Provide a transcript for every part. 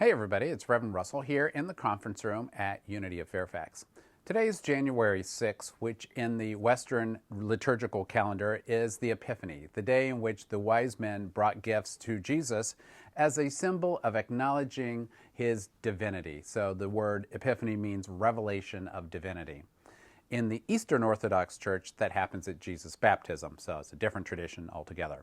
Hey everybody, it's Reverend Russell here in the conference room at Unity of Fairfax. Today is January 6th, which in the Western liturgical calendar is the Epiphany, the day in which the wise men brought gifts to Jesus as a symbol of acknowledging his divinity. So the word Epiphany means revelation of divinity. In the Eastern Orthodox Church, that happens at Jesus' baptism, so it's a different tradition altogether.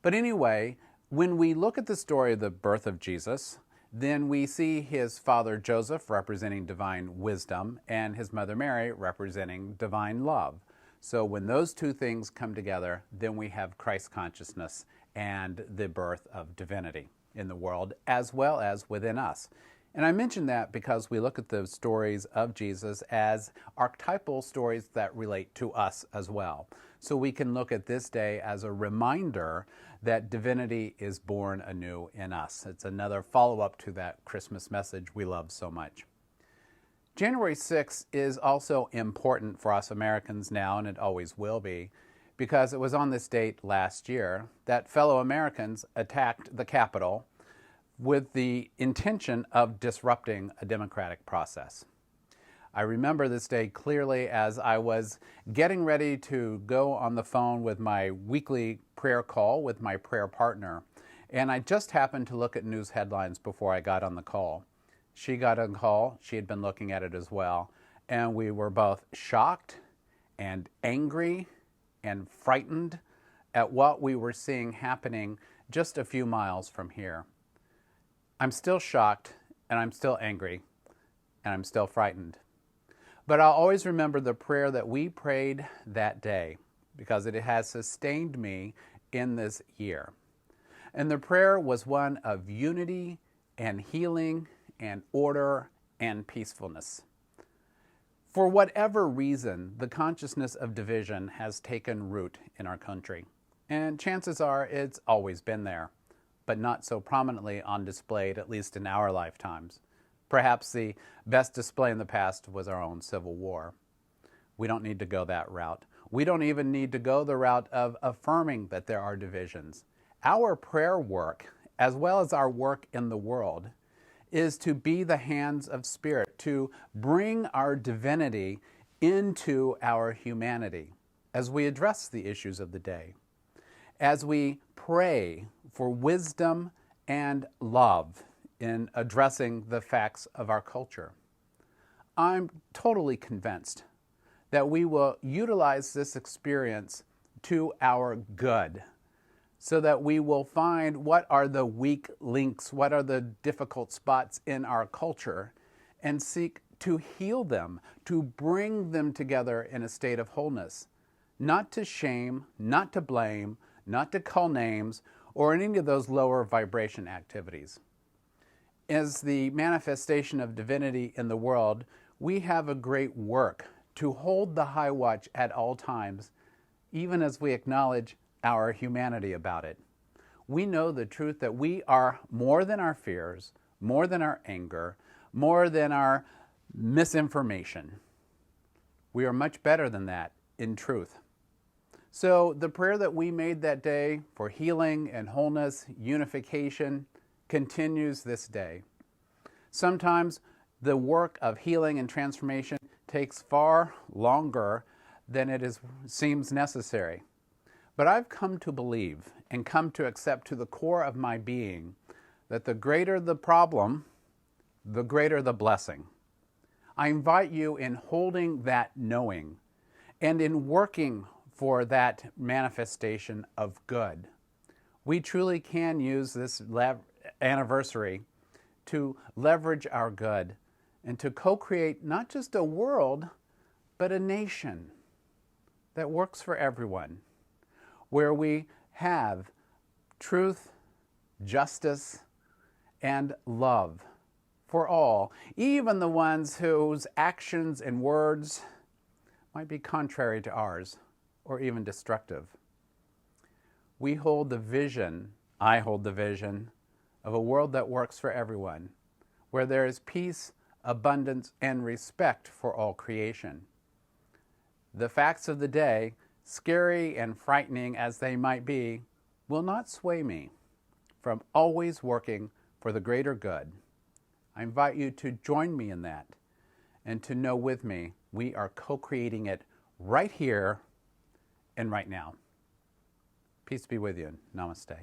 But anyway, when we look at the story of the birth of Jesus, then we see his father Joseph representing divine wisdom and his mother Mary representing divine love. So when those two things come together, then we have Christ consciousness and the birth of divinity in the world as well as within us. And I mention that because we look at the stories of Jesus as archetypal stories that relate to us as well. So we can look at this day as a reminder that divinity is born anew in us. It's another follow-up to that Christmas message we love so much. January 6th is also important for us Americans now, and it always will be, because it was on this date last year that fellow Americans attacked the Capitol with the intention of disrupting a democratic process. I remember this day clearly as I was getting ready to go on the phone with my weekly prayer call with my prayer partner, and I just happened to look at news headlines before I got on the call. She got on the call, she had been looking at it as well, and we were both shocked and angry and frightened at what we were seeing happening just a few miles from here. I'm still shocked, and I'm still angry, and I'm still frightened. But I'll always remember the prayer that we prayed that day because it has sustained me in this year. And the prayer was one of unity and healing and order and peacefulness. For whatever reason, the consciousness of division has taken root in our country. And chances are it's always been there, but not so prominently on display, at least in our lifetimes. Perhaps the best display in the past was our own Civil War. We don't need to go that route. We don't even need to go the route of affirming that there are divisions. Our prayer work, as well as our work in the world, is to be the hands of Spirit, to bring our divinity into our humanity as we address the issues of the day, as we pray for wisdom and love in addressing the facts of our culture. I'm totally convinced that we will utilize this experience to our good so that we will find what are the weak links, what are the difficult spots in our culture, and seek to heal them, to bring them together in a state of wholeness, not to shame, not to blame, not to call names, or any of those lower vibration activities. As the manifestation of divinity in the world, we have a great work to hold the high watch at all times, even as we acknowledge our humanity about it. We know the truth that we are more than our fears, more than our anger, more than our misinformation. We are much better than that in truth. So the prayer that we made that day for healing and wholeness, unification, continues this day. Sometimes the work of healing and transformation takes far longer than seems necessary. But I've come to believe and come to accept to the core of my being that the greater the problem, the greater the blessing. I invite you in holding that knowing and in working for that manifestation of good. We truly can use this anniversary to leverage our good and to co-create not just a world, but a nation that works for everyone, where we have truth, justice, and love for all, even the ones whose actions and words might be contrary to ours or even destructive. We hold the vision, I hold the vision, of a world that works for everyone, where there is peace, abundance, and respect for all creation. The facts of the day, scary and frightening as they might be, will not sway me from always working for the greater good I invite you to join me in that and to know with me we are co-creating it right here and right now. Peace be with you. Namaste.